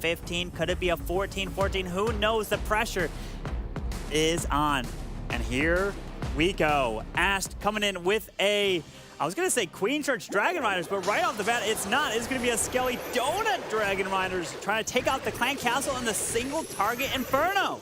15? Could it be a 14-14? Who knows? The pressure is on. And here we go. Ast coming in with a, I was going to say Queen Church Dragon Riders, but right off the bat, it's not. It's going to be a Skelly Donut Dragon Riders trying to take out the Clan Castle and the single target Inferno.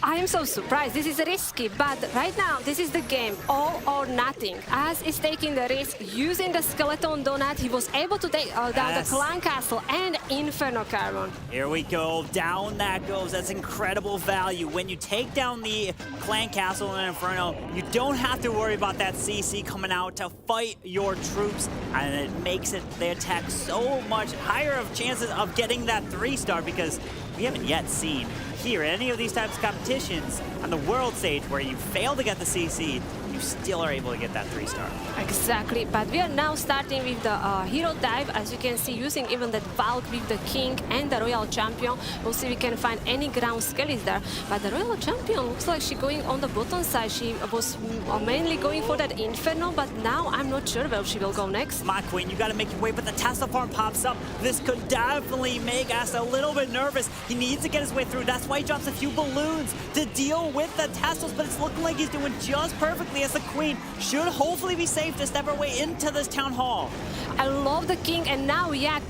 I am so surprised. This is risky, but right now, this is the game, all or nothing. As is taking the risk, using the Skeleton Donut, he was able to take down the Clan Castle and Inferno Carbon. Here we go, down that goes. That's incredible value. When you take down the Clan Castle and Inferno, you don't have to worry about that CC coming out to fight your troops, and it makes the attack so much higher of chances of getting that 3-star, because we haven't yet seen here any of these types of competitions on the world stage where you fail to get the CC, you still are able to get that 3-star. Exactly, but we are now starting with the hero dive, as you can see, using even that Valk with the King and the Royal Champion. We'll see if we can find any ground skellies there, but the Royal Champion looks like she's going on the bottom side. She was mainly going for that Inferno, but now I'm not sure where she will go next. My Queen, you got to make your way, but the Tesla farm pops up. This could definitely make us a little bit nervous. He needs to get his way through. That's why he drops a few balloons to deal with the Teslas, but it's looking like he's doing just perfectly, as the Queen should hopefully be safe to step her way into this Town Hall. I love the King, and now Yak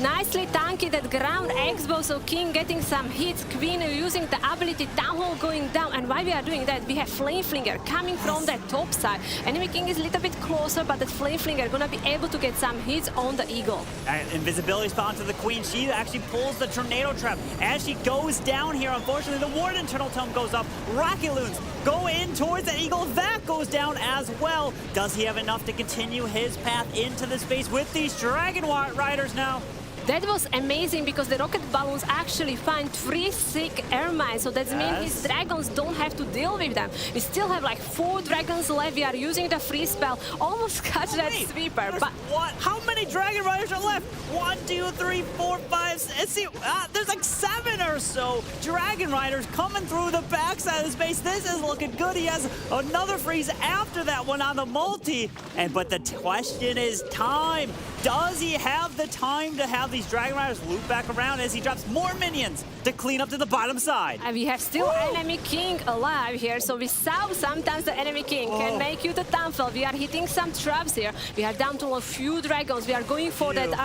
nicely tanky that ground X-bow, so King getting some hits, Queen using the ability, Town Hall going down, and while we are doing that, we have Flame Flinger coming from that top side. Enemy King is a little bit closer, but that Flame Flinger gonna be able to get some hits on the Eagle. Invisibility spot to the Queen. She actually pulls the Tornado Trap as she goes down here. Unfortunately, the Ward Internal Tome goes up. Rocket Loons go in towards the Eagle. That goes down as well. Does he have enough to continue his path into the space with these Dragon Riders now? That was amazing, because the rocket balloons actually find 3 sick air mines, so that means his dragons don't have to deal with them. We still have like 4 dragons left. We are using the free spell, almost catch that sweeper. But what? How many Dragon Riders are left? 1, 2, 3, 4, 5, 6. See, there's like 7 or so Dragon Riders coming through the backside of the space. This is looking good. He has another freeze after that one on the multi. But the question is time. Does he have the time to have these Dragon Riders loop back around as he drops more minions to clean up to the bottom side? And we have still enemy King alive here, so we saw sometimes the enemy King can make you the downfall. We are hitting some traps here. We are down to a few dragons. We are going for that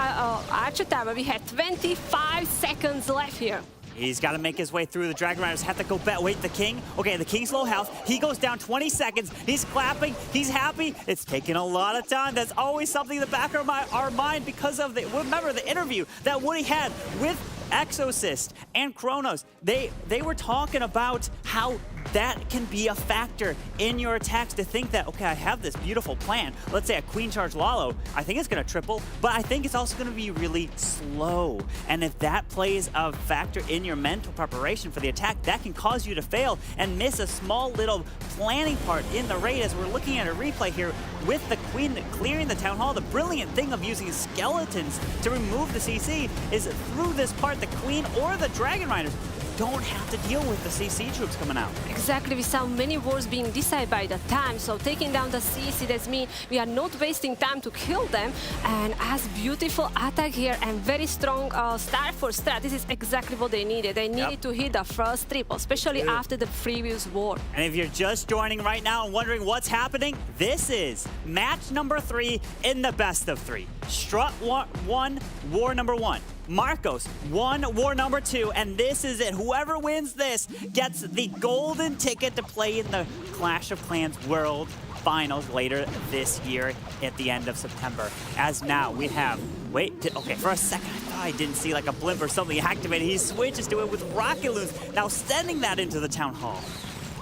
Archer Tower. We have 25 seconds left here. He's got to make his way through. The Dragon Riders have to go back. Wait, the King? Okay, the King's low health. He goes down 20 seconds. He's clapping. He's happy. It's taking a lot of time. That's always something in the back of our mind because of the, remember the interview that Woody had with Exorcist and Kronos. They were talking about how that can be a factor in your attacks, to think that, okay, I have this beautiful plan. Let's say a Queen Charge Lalo. I think it's going to triple, but I think it's also going to be really slow. And if that plays a factor in your mental preparation for the attack, that can cause you to fail and miss a small little planning part in the raid. As we're looking at a replay here with the Queen clearing the Town Hall, the brilliant thing of using skeletons to remove the CC is through this part, the Queen or the Dragon Riders don't have to deal with the CC troops coming out. Exactly, we saw many wars being decided by the time, so taking down the CC, that means we are not wasting time to kill them. And as beautiful attack here and very strong start for strat, this is exactly what they needed. They needed to hit the first triple, especially after the previous war. And if you're just joining right now and wondering what's happening, this is match number 3 in the best of 3. Strut 1, war number 1. Marcos won war number 2, and this is it. Whoever wins this gets the golden ticket to play in the Clash of Clans World Finals later this year at the end of September. As now we have, okay, for a second I thought I didn't see like a blimp or something activated. He switches to it with Rocket Loons, now sending that into the Town Hall.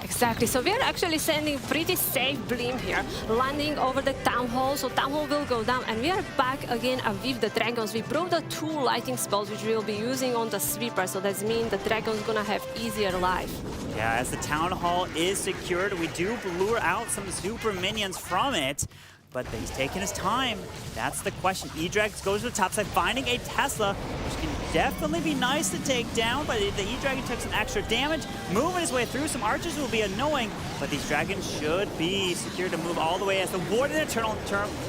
Exactly, so we're actually sending pretty safe blimp here, landing over the Town Hall, so Town Hall will go down, and we are back again with the Dragons. We brought the 2 lighting spells, which we'll be using on the sweeper, so that means the Dragon's gonna have easier life. Yeah, as the Town Hall is secured, we do lure out some super minions from it. but he's taking his time. That's the question. E-Dragon goes to the top side, finding a Tesla, which can definitely be nice to take down, but the E-Dragon took some extra damage, moving his way through. Some archers will be annoying, but these dragons should be secure to move all the way as the Warden Eternal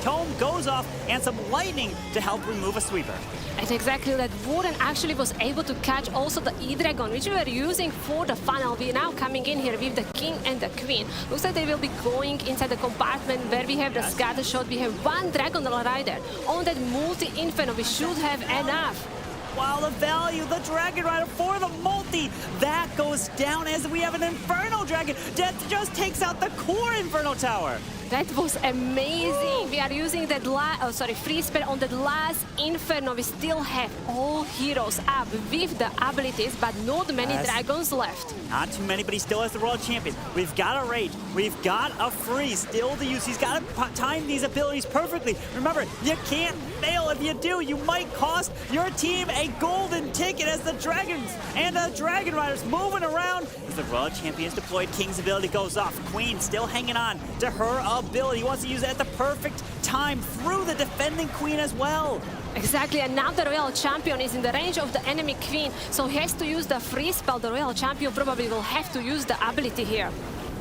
Tome goes off, and some lightning to help remove a sweeper. And exactly, that Warden actually was able to catch also the E-Dragon, which we were using for the funnel. We are now coming in here with the King and the Queen. Looks like they will be going inside the compartment where we have the scatter shot. We have one Dragon Rider. On that multi-inferno, we should have enough. Wow, the value, the Dragon Rider for the multi, that goes down as we have an Inferno Dragon that just takes out the core Inferno Tower. That was amazing. We are using that free spell on that last Inferno. We still have all heroes up with the abilities, but not many dragons left. Not too many, but he still has the Royal Champion. We've got a Rage. We've got a Freeze still to use. He's got to time these abilities perfectly. Remember, you can't fail. If you do, you might cost your team a golden ticket as the Dragons and the Dragon Riders moving around. As the Royal Champion is deployed, King's ability goes off. Queen still hanging on to her ability. He wants to use it at the perfect time through the defending Queen as well. Exactly, and now the Royal Champion is in the range of the enemy Queen, so he has to use the free spell. The Royal Champion probably will have to use the ability here.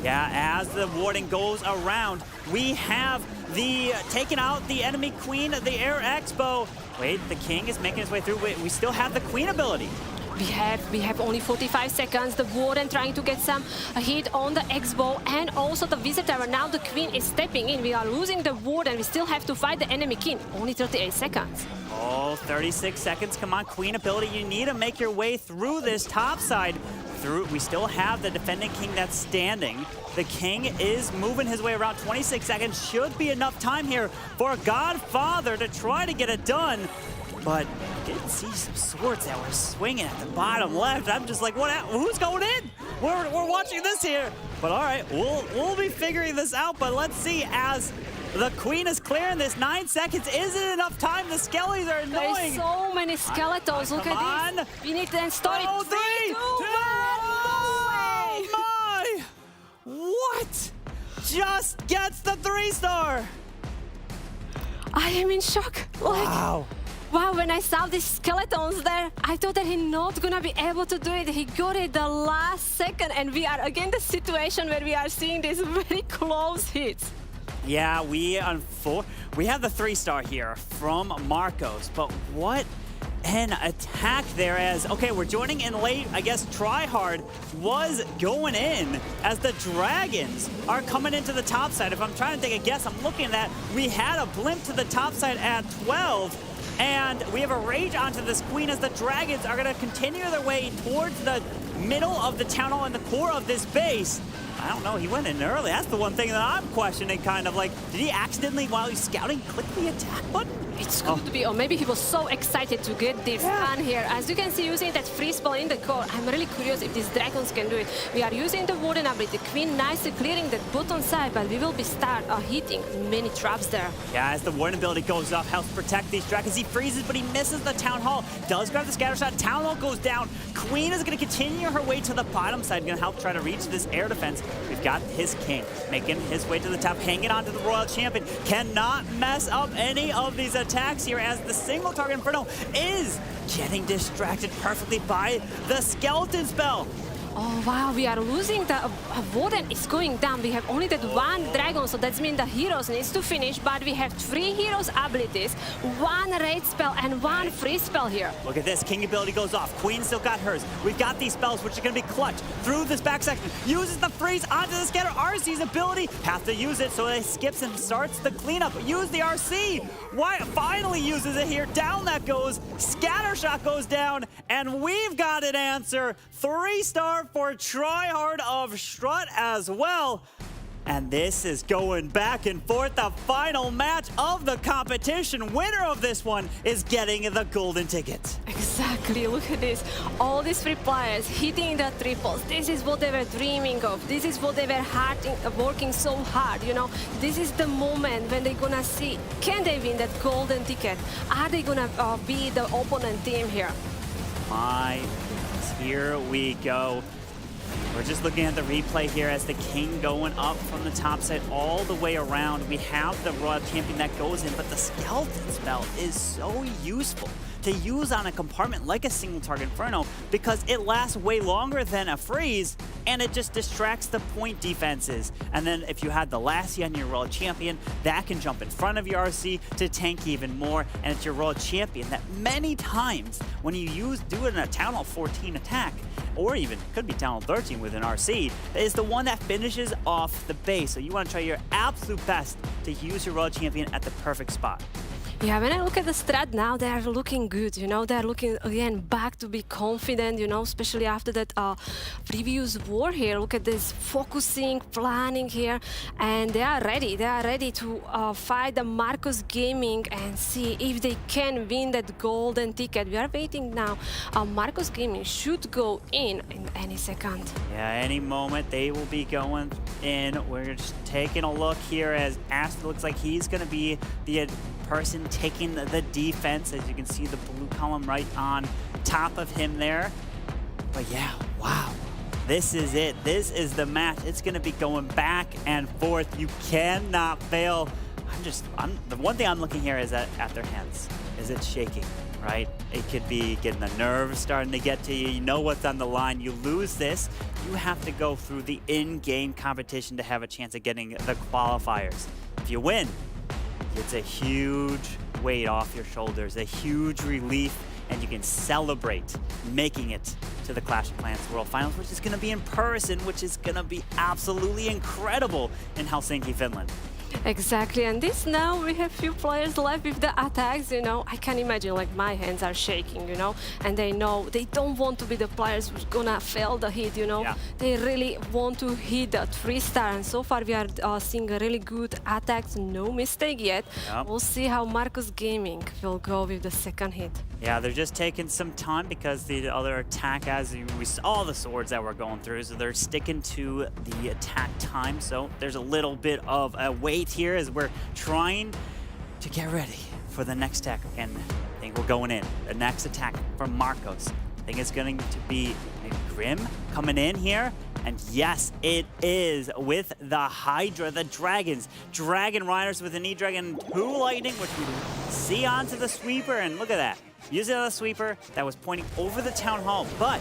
Yeah, as the Warden goes around, we have the taking out the enemy Queen, the Air Expo. Wait, the King is making his way through. Wait, we still have the Queen ability. We have only 45 seconds. The Warden trying to get some hit on the Expo and also the Visitor. Now the Queen is stepping in. We are losing the Warden. We still have to fight the enemy King. Only 38 seconds. Oh, 36 seconds. Come on, Queen ability. You need to make your way through this top side. We still have the defending King that's standing. The King is moving his way around. 26 seconds should be enough time here for Godfather to try to get it done. But I did see some swords that were swinging at the bottom left. I'm just like, what? Who's going in? We're watching this here. But all right, we'll be figuring this out. But let's see as the Queen is clearing this. 9 seconds isn't enough time. The skellies are annoying. There's so many skeletons. Look at this. We need to start it. 3, 2, 1. Oh my! What? Just gets the 3-star. I am in shock. Wow. Wow, when I saw these skeletons there, I thought that he's not gonna be able to do it. He got it the last second, and we are again the situation where we are seeing these very close hits. Yeah, we have the 3-star here from Marcos, but what an attack there as, okay, we're joining in late. I guess Tryhard was going in as the Dragons are coming into the top side. If I'm trying to take a guess, I'm looking at, we had a blimp to the top side at 12. And we have a Rage onto this Queen as the Dragons are going to continue their way towards the middle of the town hall and the core of this base. I don't know, he went in early. That's the one thing that I'm questioning, kind of like, did he accidentally, while he's scouting, click the attack button? It's good to be, or maybe he was so excited to get this done here. As you can see, using that free spell in the core, I'm really curious if these dragons can do it. We are using the Warden ability, Queen nicely clearing that bottom side, but we will be hitting many traps there. Yeah, as the Warden ability goes up, helps protect these dragons. He freezes, but he misses the Town Hall. Does grab the scatter shot. Town Hall goes down. Queen is going to continue her way to the bottom side, going to help try to reach this air defense. We've got his King making his way to the top, hanging on to the Royal Champion. Cannot mess up any of these attacks here as the single target Inferno is getting distracted perfectly by the skeleton spell. Oh wow, we are losing the Warden is going down. We have only that one dragon, so that means the heroes needs to finish, but we have 3 heroes abilities, 1 raid spell and 1 free spell here. Look at this, King ability goes off. Queen still got hers. We've got these spells which are going to be clutch through this back section. Uses the freeze onto the scatter. RC's ability, have to use it, so he skips and starts the cleanup. Use the RC. Why? Finally uses it here. Down that goes. Scatter shot goes down, and we've got an answer. 3-star for Tryhard of Strut as well. And this is going back and forth. The final match of the competition. Winner of this one is getting the golden ticket. Exactly, look at this. All these 3 players hitting the triples. This is what they were dreaming of. This is what they were working so hard, you know. This is the moment when they're gonna see, can they win that golden ticket? Are they gonna be the opponent team here? My goodness, here we go. we're just looking at the replay here as the king going up from the top side all the way around. We have the Royal Champion that goes in, but the skeleton spell is so useful to use on a compartment like a single target Inferno because it lasts way longer than a freeze and it just distracts the point defenses. And then if you had the Lassie on your Royal Champion, that can jump in front of your RC to tank even more, and it's your Royal Champion that many times when you do it in a Town Hall 14 attack, or even could be Town Hall 13 with an RC, is the one that finishes off the base. So you want to try your absolute best to use your Royal Champion at the perfect spot. Yeah, when I look at the strat now, they are looking good, you know, they're looking again back to be confident, you know, especially after that previous war here. Look at this focusing, planning here, and they are ready to fight the Marcos Gaming and see if they can win that golden ticket. We are waiting now. Marcos Gaming should go in any second. Yeah, any moment they will be going in. We're just taking a look here as Aston looks like he's going to be the person taking the defense. As you can see the blue column right on top of him there. But yeah, wow. This is it. This is the match. It's going to be going back and forth. You cannot fail. The one thing I'm looking here is at their hands. Is it shaking, right? It could be getting the nerves starting to get to you. You know what's on the line. You lose this, you have to go through the in-game competition to have a chance of getting the qualifiers. If you win, it's a huge weight off your shoulders, a huge relief, and you can celebrate making it to the Clash of Clans World Finals, which is going to be in person, which is going to be absolutely incredible in Helsinki, Finland. Exactly, and this now we have few players left with the attacks, you know. I can imagine like my hands are shaking, you know, and they know they don't want to be the players who's gonna fail the hit, you know. Yeah. They really want to hit that 3-star, and so far we are seeing a really good attacks, no mistake yet. Yep. We'll see how Marcos Gaming will go with the second hit. Yeah, they're just taking some time because the other attack, as we saw the swords that we're going through, so they're sticking to the attack time. So there's a little bit of a wait here as we're trying to get ready for the next attack. And I think we're going in. The next attack from Marcos. I think it's going to be Grim coming in here. And yes, it is with the Hydra, the Dragons. Dragon Riders with an E-Dragon 2 Lightning, which we see onto the sweeper. And look at that. Using the sweeper that was pointing over the Town Hall, but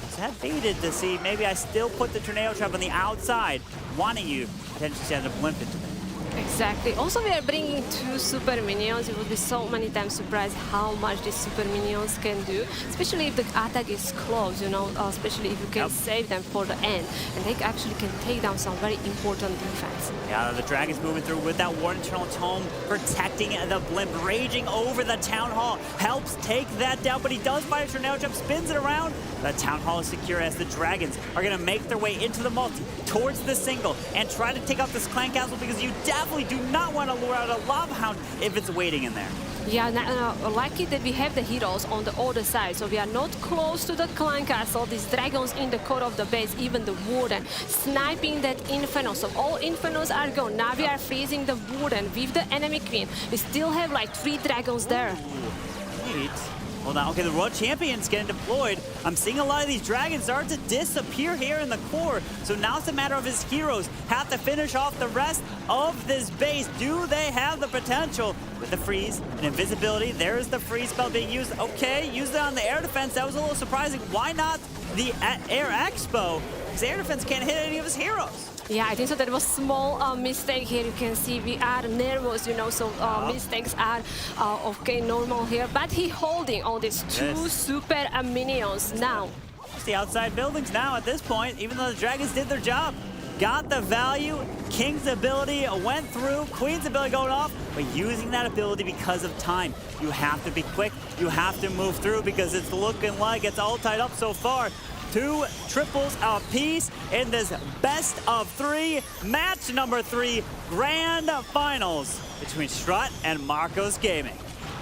is that baited to see maybe I still put the Tornado Trap on the outside, wanting you potentially send a blimp into them. Exactly. Also, we are bringing 2 super minions. You will be so many times surprised how much these super minions can do, especially if the attack is close, you know, especially if you can save them for the end. And they actually can take down some very important defense. Yeah, the Dragon's moving through with that War Eternal Tome, protecting the blimp, raging over the Town Hall, helps take that down, but he does find a Tornado Jump, spins it around. The Town Hall is secure as the Dragons are going to make their way into the multi, towards the single, and try to take out this clan castle because you definitely do not want to lure out a Lava Hound if it's waiting in there. Yeah, lucky that we have the heroes on the other side, so we are not close to the clan castle. These dragons in the core of the base, even the warden, sniping that Inferno. So all Infernos are gone. Now we are freezing the warden with the enemy queen. We still have like 3 dragons there. Ooh, wait. Hold on. Okay, the Royal Champion's getting deployed. I'm seeing a lot of these dragons start to disappear here in the core. So now it's a matter of his heroes have to finish off the rest of this base. Do they have the potential with the freeze and invisibility? There's the freeze spell being used. Okay, used it on the air defense. That was a little surprising. Why not the air expo? Because air defense can't hit any of his heroes. Yeah, I think so. That was small mistake here. You can see we are nervous, you know, so mistakes are okay, normal here. But he holding all these 2 super minions now. It's the outside buildings now at this point, even though the Dragons did their job. Got the value, King's ability went through, Queen's ability going off, but using that ability because of time. You have to be quick, you have to move through because it's looking like it's all tied up so far. 2 triples apiece in this best of 3 match number 3 grand finals between Strut and Marcos Gaming.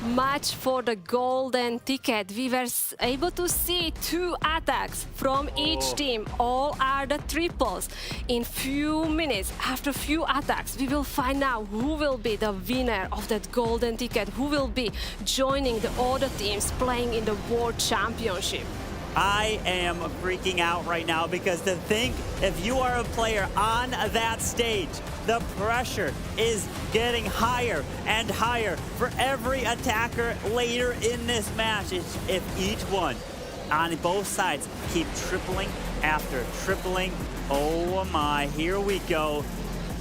Match for the golden ticket. We were able to see 2 attacks from each team. All are the triples. In few minutes, after few attacks, we will find out who will be the winner of that golden ticket, who will be joining the other teams playing in the World Championship. I am freaking out right now because to think if you are a player on that stage, the pressure is getting higher and higher for every attacker later in this match. If each one on both sides keep tripling after tripling, oh my, here we go.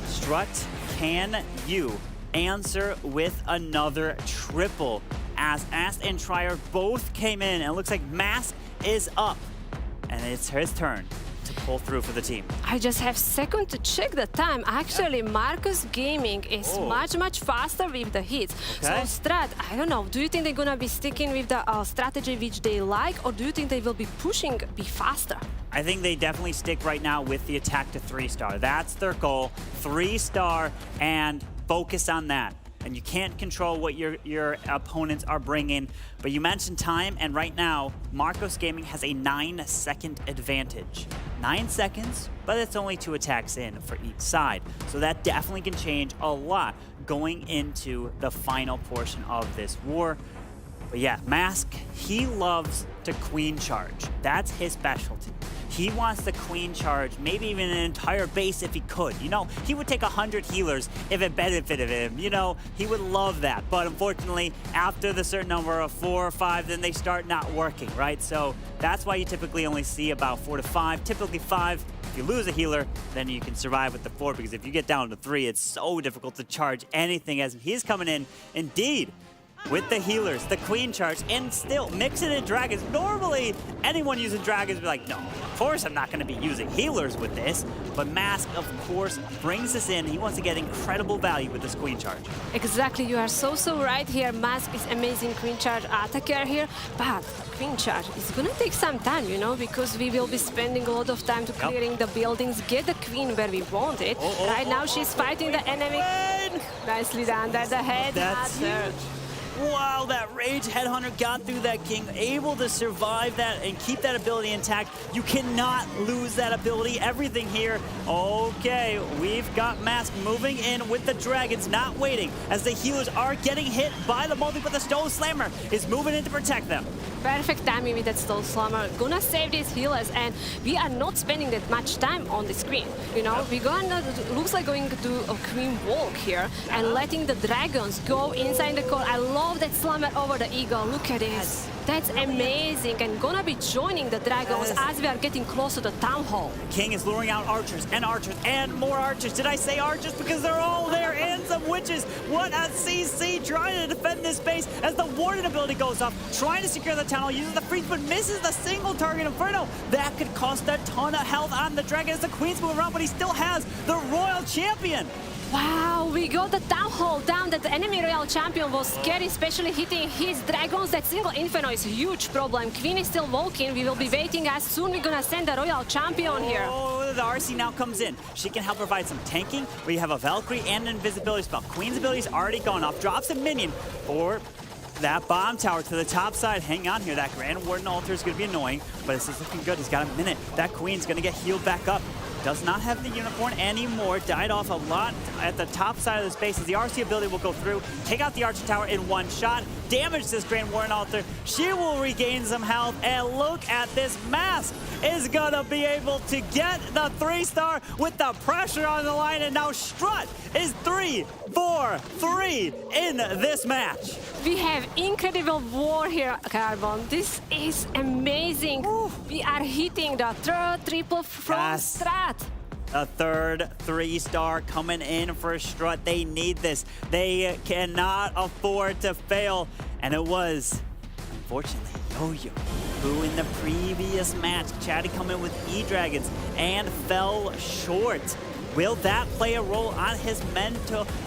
Strut, can you answer with another triple? As Ast and Trier both came in, and it looks like Mask is up, and it's his turn to pull through for the team. I just have a second to check the time. Actually, Marcus Gaming is much faster with the hits. Okay. So Strat, I don't know, do you think they're gonna be sticking with the strategy which they like, or do you think they will be pushing be faster? I think they definitely stick right now with the attack to 3-star. That's their goal, 3-star, and focus on that. And you can't control what your opponents are bringing. But you mentioned time, and right now, Marcos Gaming has a 9-second advantage. 9 seconds, but it's only 2 attacks in for each side. So that definitely can change a lot going into the final portion of this war. But yeah, Mask, he loves to queen charge. That's his specialty. He wants to queen charge, maybe even an entire base if he could. You know, he would take 100 healers if it benefited him. You know, he would love that. But unfortunately, after the certain number of 4 or 5, then they start not working, right? So that's why you typically only see about 4 to 5, typically 5. If you lose a healer, then you can survive with the 4, because if you get down to 3, it's so difficult to charge anything as he's coming in, indeed, with the healers, the queen charge, and still mixing in dragons. Normally, anyone using dragons would be like, no, of course I'm not going to be using healers with this. But Mask, of course, brings this in. He wants to get incredible value with this queen charge. Exactly, you are so right here. Mask is amazing queen charge attacker here, but queen charge is gonna take some time, you know, because we will be spending a lot of time to clearing the buildings, get the queen where we want it. Right now she's fighting the enemy. Nicely done, that's a head. That's huge. Wow, that Rage Headhunter got through that King, able to survive that and keep that ability intact. You cannot lose that ability. Everything here. Okay, we've got Mask moving in with the Dragons, not waiting, as the healers are getting hit by the multi, but the Stone Slammer is moving in to protect them. Perfect timing with that Stone Slammer. Gonna save these healers, and we are not spending that much time on the screen. You know, we're gonna, looks like going to do a queen walk here and letting the dragons go inside the core. I love that Slammer over the Eagle. Look at this. That's amazing, and gonna be joining the dragons as we are getting close to the town hall. King is luring out archers and more archers. Did I say archers? Because they're all there, and some witches. What a CC trying to defend this base as the warden ability goes off, trying to secure the tunnel, uses the freeze, but misses the single target Inferno. That could cost a ton of health on the dragon as the queen's moving around, but he still has the royal champion. Wow, we got the town hall down. That the enemy royal champion was scary, especially hitting his dragons. That single inferno is a huge problem. Queen is still walking. We will be waiting as soon we're gonna send the royal champion here. Oh, the RC now comes in. She can help provide some tanking. We have a Valkyrie and an invisibility spell. Queen's ability is already gone off. Drops a minion for that bomb tower to the top side. Hang on here. That Grand Warden altar is going to be annoying, but this is looking good. He's got a minute. That Queen's going to get healed back up. Does not have the unicorn anymore. Died off a lot at the top side of the space as the RC ability will go through, take out the Archer Tower in one shot, damage this Grand Warden altar. She will regain some health, and look at this. Mask is gonna be able to get the 3-star with the pressure on the line, and now Strut is 3-4-3 in this match. We have incredible war here, Carbon. This is amazing. Ooh. We are hitting the third triple from Strat. A third 3-star coming in for Strut. They need this. They cannot afford to fail. And it was, unfortunately, Yo-Yo, who in the previous match, Chatty come in with E-Dragons and fell short. Will that play a role on his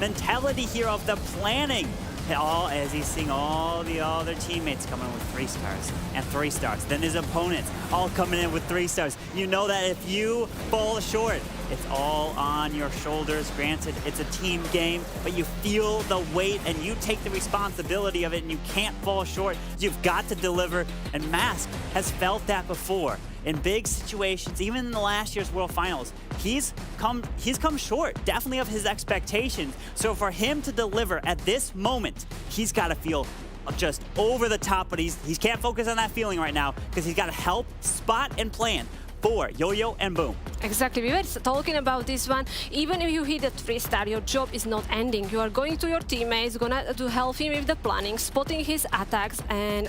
mentality here of the planning? As he's seeing all the other teammates coming with 3-stars and 3-stars. Then his opponents all coming in with 3-stars. You know that if you fall short, it's all on your shoulders. Granted, it's a team game, but you feel the weight and you take the responsibility of it, and you can't fall short. You've got to deliver, and Mask has felt that before. In big situations, even in the last year's World Finals, he's come short, definitely of his expectations. So for him to deliver at this moment, he's got to feel just over the top, but he can't focus on that feeling right now because he's got to help, spot, and plan for Yo-Yo and Boom. Exactly, we were talking about this one. Even if you hit a 3-star, your job is not ending. You are going to your teammates, gonna to help him with the planning, spotting his attacks, and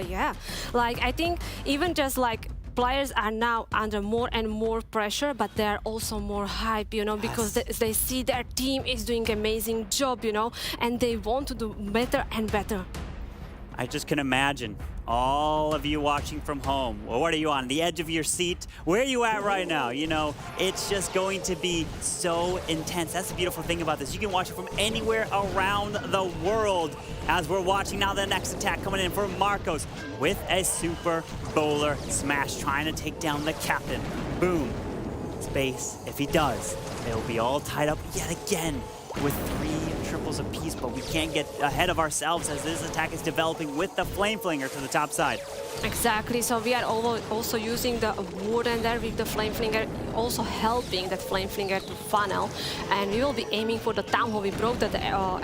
yeah, like I think even just like players are now under more and more pressure, but they're also more hype, you know, because they see their team is doing amazing job, you know, and they want to do better and better. I just can imagine all of you watching from home. Well, what are you on the edge of your seat? Where are you at right now? You know, it's just going to be so intense. That's the beautiful thing about this. You can watch it from anywhere around the world. As we're watching now the next attack coming in for Marcos with a super bowler smash, trying to take down the captain. Boom. Space. If he does, it'll be all tied up yet again with 3 triples apiece, but we can't get ahead of ourselves as this attack is developing with the Flame Flinger to the top side. Exactly, so we are also using the Warden there with the Flame Flinger, also helping that Flame Flinger to funnel, and we will be aiming for the Town Hall. We broke the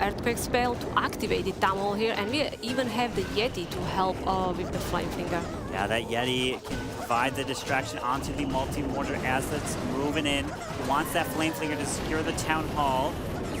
Earthquake spell to activate the Town Hall here, and we even have the Yeti to help with the Flame Flinger. Yeah, that Yeti can provide the distraction onto the multi-mortar as it's moving in. He wants that Flame Flinger to secure the Town Hall.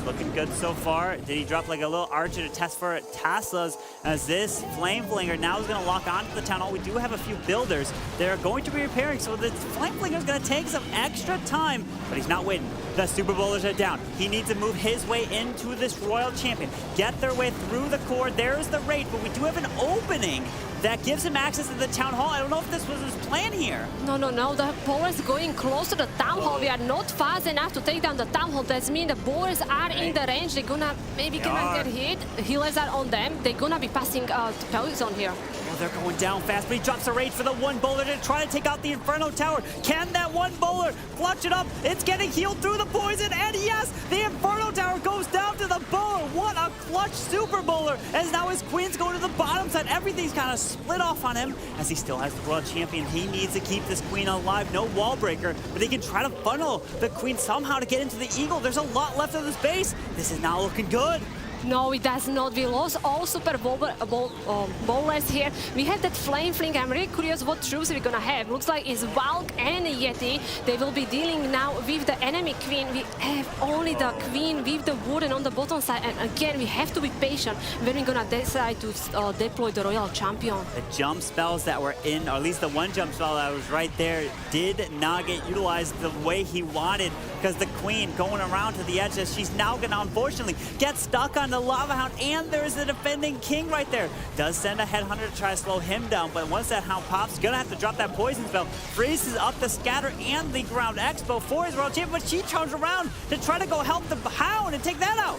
Looking good so far. Did he drop like a little archer to test for Tesla's as this Flame Flinger now is going to lock onto the Town Hall? We do have a few builders. They're going to be repairing, so the Flame Flinger is going to take some extra time, but he's not waiting. The Super Bowlers are down. He needs to move his way into this Royal Champion, get their way through the core. There's the raid, but we do have an opening that gives him access to the Town Hall. I don't know if this was his plan here. No. The bowlers going close to the Town Hall. We are not fast enough to take down the Town Hall. That means the bowlers are in the range. They're gonna maybe get hit. Healers are on them. They're gonna be passing to Poison here. Oh, they're going down fast, but he drops a raid for the one bowler to try to take out the Inferno Tower. Can that one bowler clutch it up? It's getting healed through the poison, and yes, the Inferno Tower goes down to the bowler. What a clutch Super Bowler, as now his Queen's going to the bottom side. Everything's kind of split off on him, as he still has the Royal Champion. He needs to keep this Queen alive. No wall breaker, but he can try to funnel the Queen somehow to get into the Eagle. There's a lot left of this base. This is not looking good. No, it does not. We lost all super bowlers here. We have that Flame Flinger. I'm really curious what troops we're gonna have. Looks like it's Valk and Yeti. They will be dealing now with the enemy Queen. We have only the Queen with the Warden on the bottom side. And again, we have to be patient when we're gonna decide to deploy the Royal Champion. The jump spells that were in, or at least the one jump spell that was right there, did not get utilized the way he wanted, because the Queen going around to the edge, she's now gonna unfortunately get stuck on the Lava Hound, and there's the defending King right there. Does send a Headhunter to try to slow him down, but once that Hound pops, gonna have to drop that poison spell. Freezes up the Scatter and the Ground Expo for his Royal Champion, but she turns around to try to go help the Hound and take that out.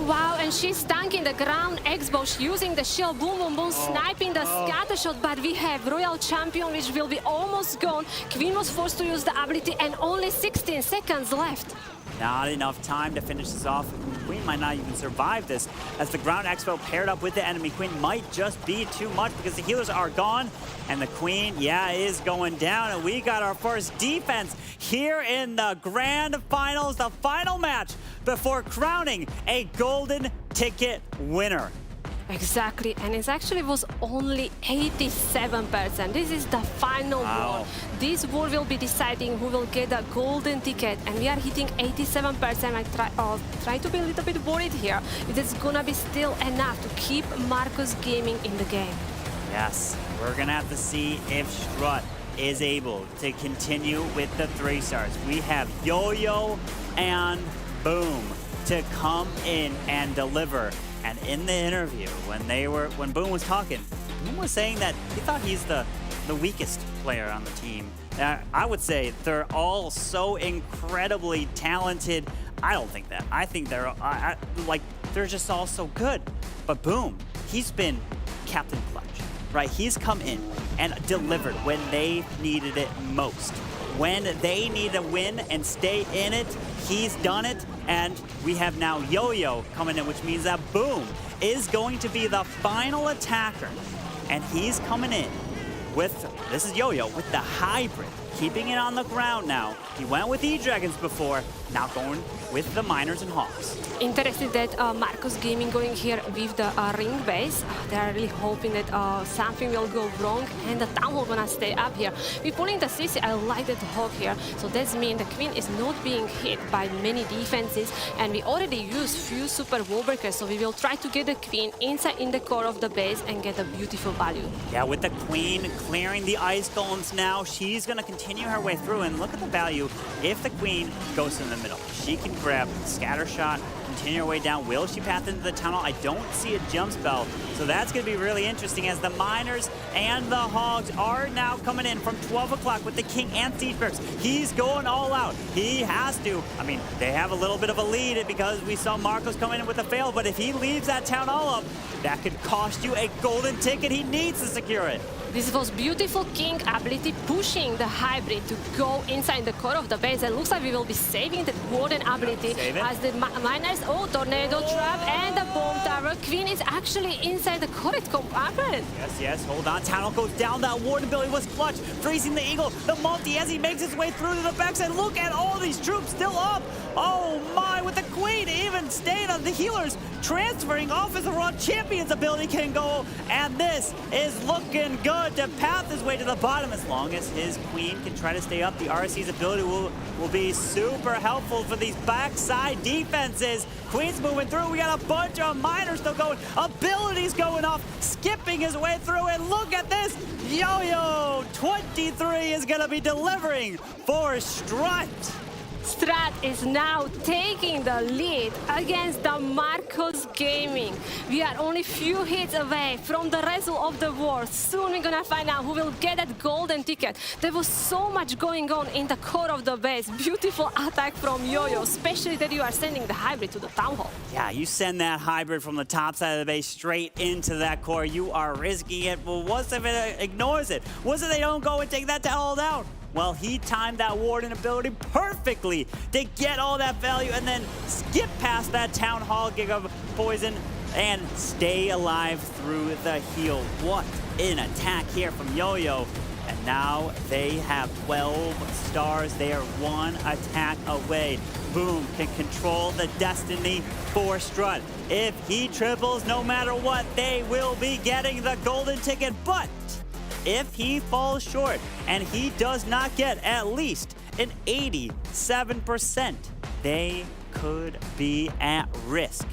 Wow, and she's tanking the Ground Expo, using the shield, boom, sniping the scatter shot, but we have Royal Champion, which will be almost gone. Queen was forced to use the ability, and only 16 seconds left. Not enough time to finish this off. Queen might not even survive this, as the Ground Expo paired up with the enemy Queen might just be too much, because the healers are gone, and the Queen, yeah, is going down, and we got our first defense here in the Grand Finals, the final match before crowning a golden ticket winner. Exactly, and it actually was only 87%. This is the final war. This war will be deciding who will get a golden ticket, and we are hitting 87%. I try to be a little bit worried here. It is gonna be still enough to keep Marcos Gaming in the game. Yes, we're gonna have to see if Strut is able to continue with the 3 stars. We have Yo-Yo and Boom to come in and deliver. And in the interview, when Boom was talking, Boom was saying that he thought he's the weakest player on the team. I would say they're all so incredibly talented. I don't think that. I think they're just all so good. But Boom, he's been Captain Clutch, right? He's come in and delivered when they needed it most. When they need to win and stay in it, he's done it. And we have now Yo-Yo coming in, which means that Boom is going to be the final attacker. And he's coming in with, this is Yo-Yo, with the hybrid keeping it on the ground now. He went with E-Dragons before, now going with the Miners and Hawks. Interesting that Marcos Gaming going here with the ring base. They are really hoping that something will go wrong and the Town Hall gonna stay up here. We're pulling the CC, I like that Hawk here. So that means the Queen is not being hit by many defenses, and we already used few super wall breakers, so we will try to get the Queen inside in the core of the base and get a beautiful value. Yeah, with the Queen clearing the ice golems now, she's gonna continue her way through, and look at the value. If the Queen goes in the middle, she can grab scatter shot, continue her way down. Will she path into the tunnel? I don't see a jump spell, so that's going to be really interesting as the Miners and the Hogs are now coming in from 12 o'clock with the King and Siegebergs. He's going all out. He has to. I mean, they have a little bit of a lead because we saw Marcos come in with a fail, but if he leaves that Town Hall up, that could cost you a golden ticket. He needs to secure it. This was beautiful King ability pushing the hybrid to go inside the core of the base. It looks like we will be saving that Warden ability as the Miners, Tornado Trap and the Bomb Tower. Queen is actually inside the correct compartment. Yes, hold on. Town Hall goes down. That Warden ability was clutch. Freezing the Eagle, the multi as he makes his way through to the backside. Look at all these troops still up. Oh my, with the Queen even staying on the healers, transferring off as the Raw Champion's ability can go. And this is looking good to path his way to the bottom. As long as his Queen can try to stay up, the RSC's ability will be super helpful for these backside defenses. Queen's moving through. We got a bunch of Miners still going. Abilities going off, skipping his way through. And look at this. Yo-Yo 23 is going to be delivering for Strut. Strat is now taking the lead against the Marcos Gaming. We are only few hits away from the result of the war. Soon we're gonna find out who will get that golden ticket. There was so much going on in the core of the base. Beautiful attack from Yo-Yo, especially that you are sending the hybrid to the Town Hall. Yeah, you send that hybrid from the top side of the base straight into that core. You are risking it. Well, what if it ignores it? What if they don't go and take that Town Hall down? Well, he timed that Warden ability perfectly to get all that value and then skip past that Town Hall gig of poison and stay alive through the heal. What an attack here from Yo-Yo. And now they have 12 stars. They are one attack away. Boom can control the destiny for Strut. If he triples, no matter what, they will be getting the golden ticket. But if he falls short and he does not get at least an 87%, they could be at risk.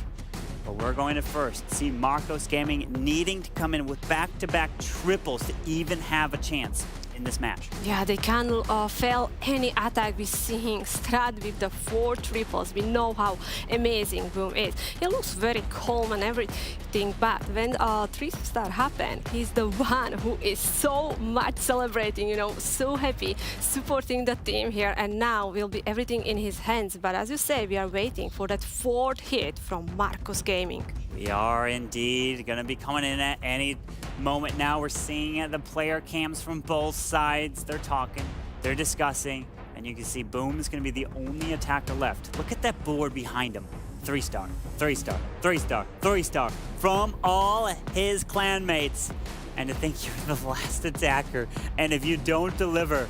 But we're going to first see Marcos Gaming needing to come in with back-to-back triples to even have a chance in this match. Yeah, they can't fail any attack. We're seeing Strat with the 4 triples. We know how amazing Boom is. He looks very calm and everything, but when 3-star happened, he's the one who is so much celebrating, you know, so happy, supporting the team here, and now will be everything in his hands. But as you say, we are waiting for that 4th hit from Marcos Gaming. We are indeed going to be coming in at any moment now. We're seeing the player cams from both sides. They're talking, they're discussing, and you can see Boom is going to be the only attacker left. Look at that board behind him. 3-star, 3-star, 3-star, 3-star from all his clanmates. And to think you're the last attacker, and if you don't deliver,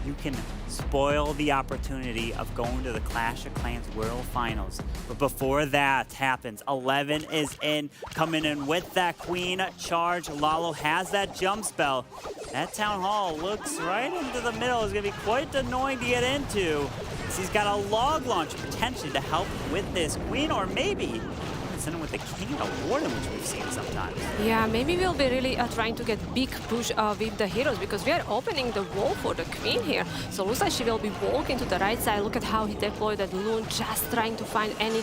you can spoil the opportunity of going to the Clash of Clans World Finals. But before that happens, 11 is in, coming in with that Queen charge. Lalo has that jump spell. That Town Hall looks right into the middle. It's going to be quite annoying to get into. He's got a log launch potentially to help with this Queen, or maybe send him with the King and a Warden, which we've seen sometimes. Yeah, maybe we'll be really trying to get big push with the heroes, because we are opening the wall for the Queen here. So looks like she will be walking to the right side. Look at how he deployed that loon, just trying to find any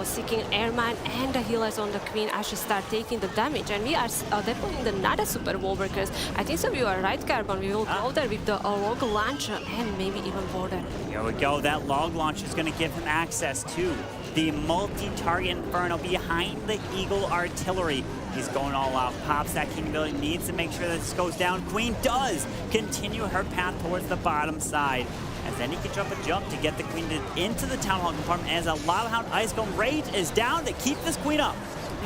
seeking airman and the healers on the Queen as she start taking the damage. And we are deploying another super wall breakers. I think so you are right, Carbon. We will go there with the log launcher and maybe even border. Here we go. That log launcher is going to give him access to the multi-target Inferno behind the Eagle artillery. He's going all out, pops that King ability, needs to make sure that this goes down. Queen does continue her path towards the bottom side, as then he can jump to get the Queen into the Town Hall compartment as a Lava Hound Ice Golem Rage is down to keep this Queen up.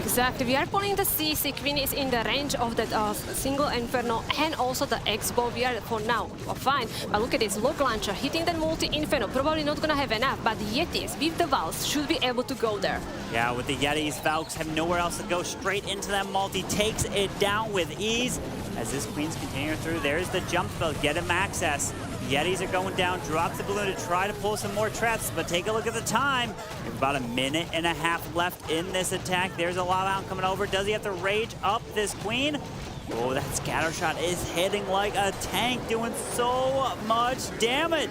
Exactly, we are pulling the CC. Queen is in the range of the single Inferno and also the X-Bow. We are for now fine. But look at this, Log Launcher hitting the multi-Inferno. Probably not gonna have enough, but Yetis with the Valves should be able to go there. Yeah, with the Yetis, Valks have nowhere else to go. Straight into that multi, takes it down with ease. As this Queen's continuing through, there's the jump spell, get him access. Yetis are going down, drop the balloon to try to pull some more traps, but take a look at the time. We have about a minute and a half left in this attack. There's a Lava coming over. Does he have to rage up this Queen? Oh, that scatter shot is hitting like a tank, doing so much damage.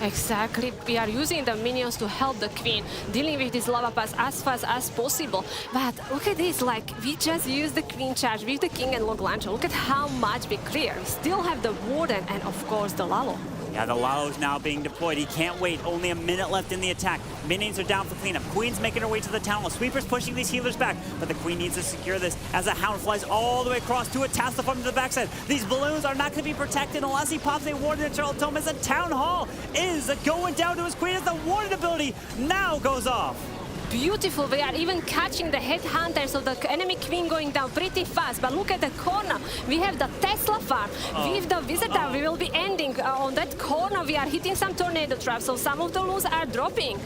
Exactly, we are using the minions to help the Queen, dealing with this lava pass as fast as possible. But look at this, like, we just used the Queen charge with the King and Log Launcher. Look at how much we clear. We still have the Warden and, of course, the Lalo. Yeah, the Lalo's now being deployed. He can't wait. Only a minute left in the attack. Minions are down for cleanup. Queen's making her way to the town hall. Sweeper's pushing these healers back, but the Queen needs to secure this as the Hound flies all the way across to a Tassel farm to the backside. These balloons are not going to be protected unless he pops a Warden and Charlotte Tome as the town hall is going down to his Queen as the Warden ability now goes off. Beautiful, we are even catching the headhunter, so the enemy Queen going down pretty fast. But look at the corner, we have the Tesla farm. With the Visitor, we will be ending on that corner. We are hitting some tornado traps, so some of the loons are dropping.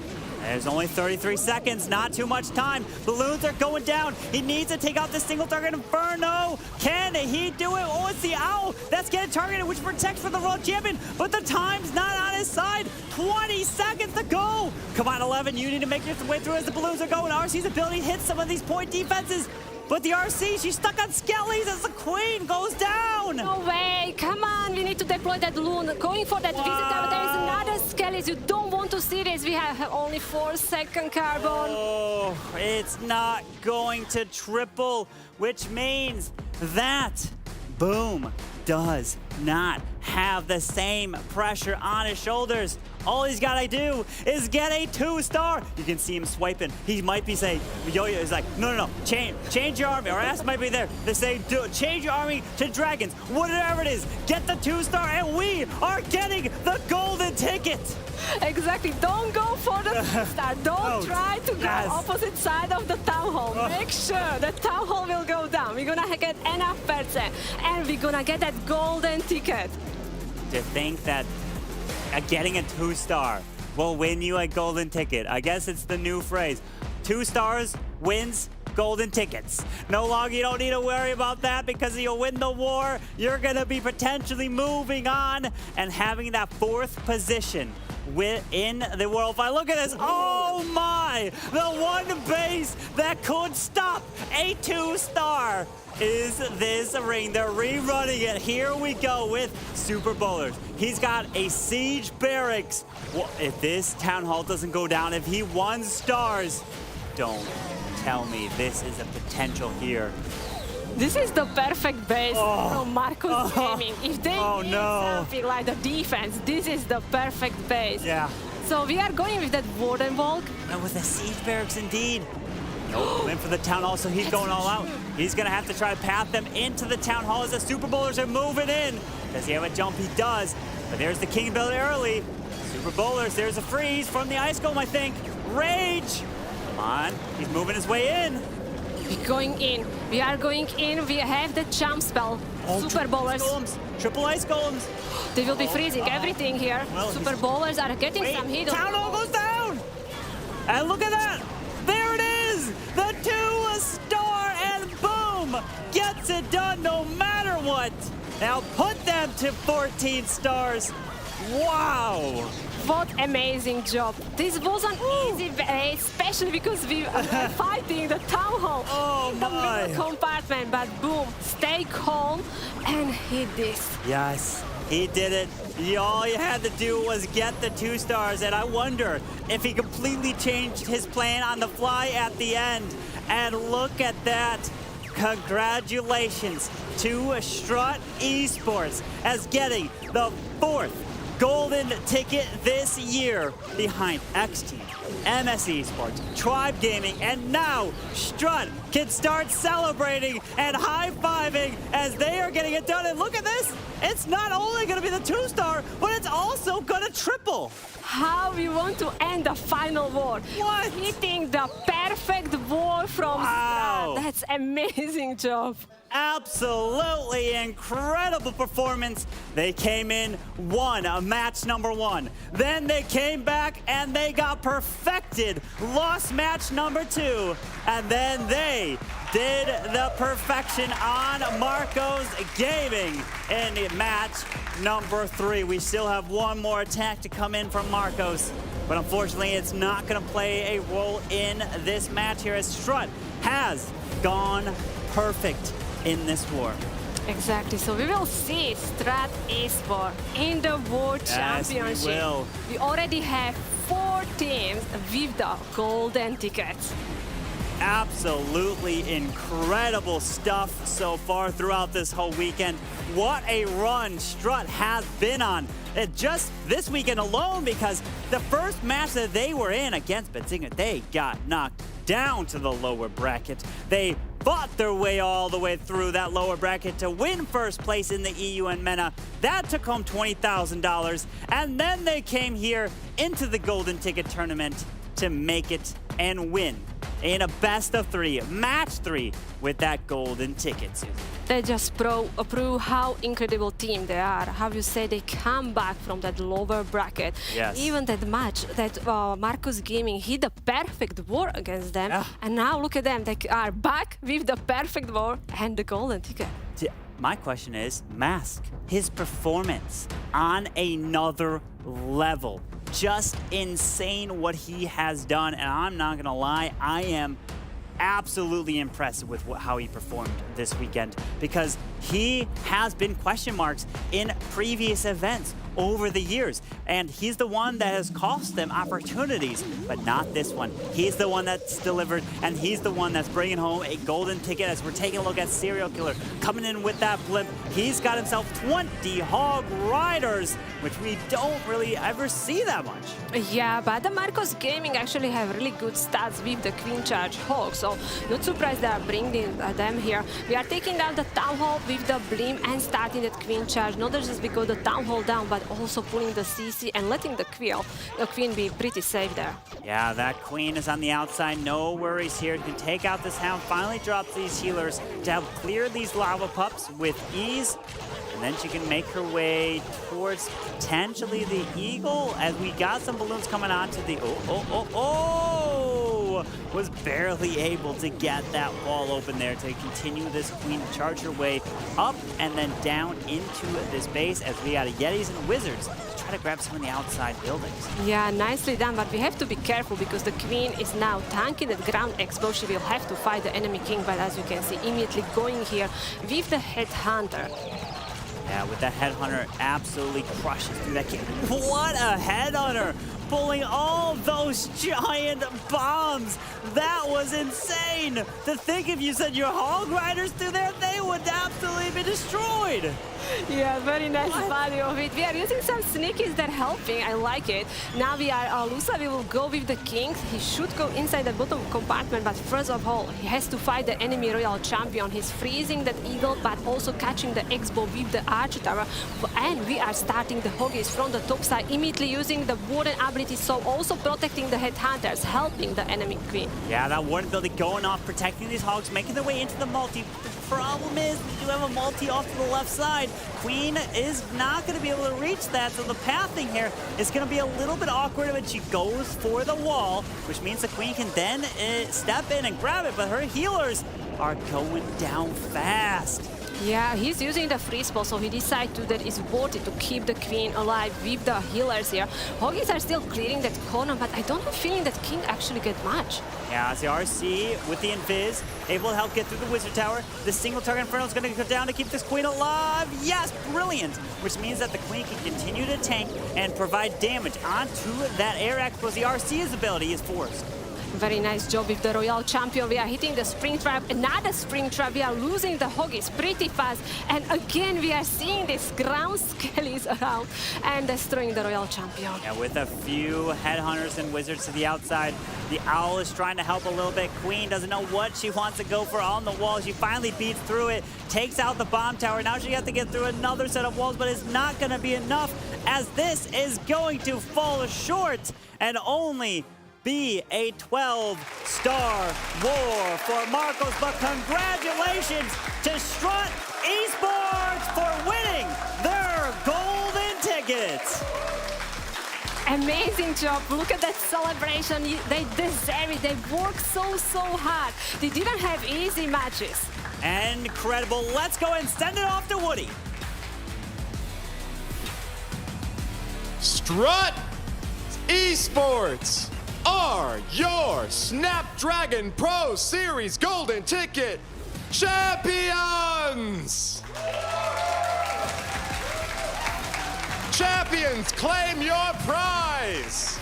There's only 33 seconds, not too much time. Balloons are going down. He needs to take out this single target Inferno. Can he do it? Oh, it's the Owl that's getting targeted, which protects for the World Champion, but the time's not on his side. 20 seconds to go. Come on, 11, you need to make your way through as the balloons are going. RC's ability hits some of these point defenses, but the RC, she's stuck on Skellies as the Queen goes down. No way, come on, we need to deploy that loon. Going for that Visitor, but there is another Skellies. You don't want to see this. We have only 4 seconds, Carbon. Oh, it's not going to triple, which means that Boom does not have the same pressure on his shoulders. All he's got to do is get a 2-star. You can see him swiping. He might be saying, Yo-Yo is like, no, change your army. Or S might be there. They say, change your army to dragons. Whatever it is, get the 2-star, and we are getting the golden ticket. Exactly. Don't go for the 2-star. Don't try to go opposite side of the town hall. Make sure the town hall will go down. We're gonna get enough percent, and we're gonna get that golden ticket. To think that getting a 2-star will win you a golden ticket. I guess it's the new phrase. 2 stars wins golden tickets. No longer, you don't need to worry about that because you'll win the war. You're gonna be potentially moving on and having that 4th position in the world fight. Look at this. Oh my! The one base that could stop a 2-star is this ring. They're rerunning it. Here we go with Super Bowlers. He's got a siege barracks. Well, if this town hall doesn't go down, if he 1 stars, don't tell me this is a potential here. This is the perfect base from Marcus Gaming. If they need something like the defense, this is the perfect base. Yeah. So we are going with that Warden Walk. And with the siege barracks, indeed. Nope, went for the town hall, so he's going all out. He's going to have to try to path them into the town hall as the Super Bowlers are moving in. Does he have a jump? He does. But there's the King ability early. Super Bowlers, there's a freeze from the Ice Golem, I think. Rage! Come on, he's moving his way in. We're going in. We are going in. We have the jump spell. Super Bowlers. Triple Ice Golems. They will be freezing everything here. Well, Super Bowlers are getting some heat. Town hall goes down! And look at that! There it is! The 2-star, and boom! Gets it done no matter what! Now put them to 14 stars. Wow! What amazing job. This wasn't easy, especially because we were fighting the town hall in the middle compartment, but boom, stay calm and hit this. Yes, he did it. All you had to do was get the 2 stars, and I wonder if he completely changed his plan on the fly at the end. And look at that. Congratulations to Strut Esports as getting the 4th golden ticket this year behind X Team, MS Esports, Tribe Gaming, and now Strut can start celebrating and high-fiving as they are getting it done. And look at this. It's not only going to be the 2-star, but it's also going to triple. how we want to end the final war. What? Hitting the perfect wall from Wow. start. That's amazing job. Absolutely incredible performance. They came in, won a match number 1. Then they came back and they got perfected. Lost match number 2. And then they did the perfection on Marco's Gaming in match number 3. We still have one more attack to come in from Marcos, but unfortunately it's not going to play a role in this match here as Sturt has gone perfect in this war. Exactly, so we will see Sturt Esport in the World Championship. We will. We already have 4 teams with the golden tickets. Absolutely incredible stuff so far throughout this whole weekend. What a run Sturt has been on. Just this weekend alone, because the first match that they were in against Benzinger, they got knocked down to the lower bracket. They fought their way all the way through that lower bracket to win first place in the EU and MENA. That took home $20,000. And then they came here into the Golden Ticket Tournament to make it and win in a best of 3, match 3 with that golden ticket, Susan. They just prove how incredible team they are. How you say they come back from that lower bracket. Yes. Even that match that Marcos Gaming hit the perfect war against them. Yeah. And now look at them. They are back with the perfect war and the golden ticket. My question is, Mask, his performance on another level. Just insane what he has done, and I'm not gonna lie, I am absolutely impressed with how he performed this weekend, because he has been question marks in previous events over the years, and he's the one that has cost them opportunities, but not this one. He's the one that's delivered, and he's the one that's bringing home a golden ticket. As we're taking a look at Serial Killer coming in with that blimp, he's got himself 20 Hog Riders, which we don't really ever see that much. Yeah, but the Marcos Gaming actually have really good stats with the Queen Charge Hog, so not surprised they are bringing them here. We are taking down the Town Hall with the blimp and starting that Queen Charge, not just because the Town Hall down, but also pulling the CC and letting the Queen be pretty safe there. Yeah, that Queen is on the outside. No worries here. Can take out this Hound. Finally drops these healers to help clear these lava pups with ease. And then she can make her way towards potentially the Eagle, as we got some balloons coming onto the... Was barely able to get that wall open there to continue this Queen to charge her way up and then down into this base, as we got Yetis and Wizards to try to grab some of the outside buildings. Yeah, nicely done, but we have to be careful because the Queen is now tanking that ground expo. She will have to fight the enemy king, but as you can see, immediately going here with the Headhunter. Yeah, with that Headhunter, absolutely crushes through that king. What a Headhunter! Pulling all those giant bombs. That was insane. To think if you sent your Hog Riders through there, they would absolutely be destroyed. Yeah, very nice value of it. We are using some sneakies that helping. I like it. Now we are, Lusa, we will go with the king. He should go inside the bottom compartment, but first of all, he has to fight the enemy royal champion. He's freezing that eagle, but also catching the X-bow with the archer tower. And we are starting the Hoggies from the top side, immediately using the warden ability, so also protecting the Headhunters, helping the enemy queen. Yeah, that warden ability going off, protecting these hogs, making their way into the multi. The problem is, we do have a multi off to the left side. Queen is not going to be able to reach that, so the pathing here is going to be a little bit awkward, but she goes for the wall, which means the Queen can then step in and grab it, but her healers are going down fast. Yeah, he's using the free spell, so he decided that it's worth it to keep the Queen alive with the healers here. Hoggies are still clearing that corner, but I don't have a feeling that King actually get much. Yeah, it's the RC with the Invis, able to help get through the Wizard Tower. The single target Inferno is going to go down to keep this Queen alive. Yes, brilliant! Which means that the Queen can continue to tank and provide damage onto that Air Expo. The RC's ability is forced. Very nice job with the Royal Champion. We are hitting the Spring Trap, another Spring Trap. We are losing the Hoggies pretty fast. And again, we are seeing these ground skellies around and destroying the Royal Champion. Yeah, with a few Headhunters and Wizards to the outside. The Owl is trying to help a little bit. Queen doesn't know what she wants to go for on the wall. She finally beats through it, takes out the bomb tower. Now she has to get through another set of walls, but it's not going to be enough as this is going to fall short and only be a 12-star war for Marcos. But congratulations to Sturt Esports for winning their golden tickets. Amazing job. Look at that celebration. They deserve it. They worked so hard. They didn't have easy matches. Incredible. Let's go and send it off to Woody. Sturt Esports are your Snapdragon Pro Series Golden Ticket champions! Champions, claim your prize!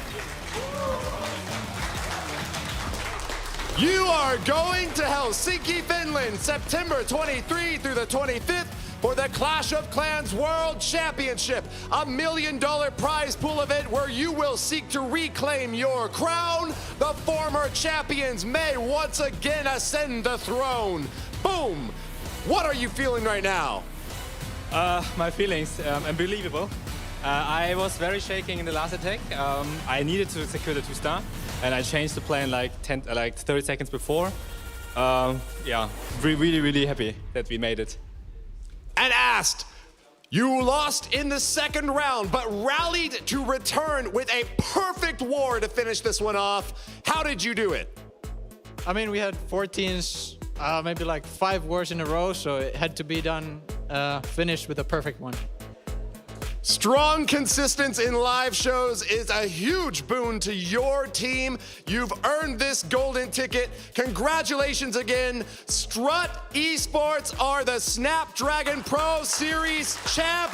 You are going to Helsinki, Finland, September 23 through the 25th for the Clash of Clans World Championship, $1 million prize pool event where you will seek to reclaim your crown. The former champions may once again ascend the throne. Boom! What are you feeling right now? My feelings, unbelievable. I was very shaking in the last attack. I needed to secure the 2-star, and I changed the plan like 30 seconds before. Yeah, really happy that we made it. And asked, you lost in the second round, but rallied to return with a perfect war to finish this one off. How did you do it? I mean, we had 14s, maybe like 5 wars in a row, so it had to be done, finished with a perfect one. Strong consistency in live shows is a huge boon to your team. You've earned this golden ticket. Congratulations again. Sturt Esports are the Snapdragon Pro Series champions.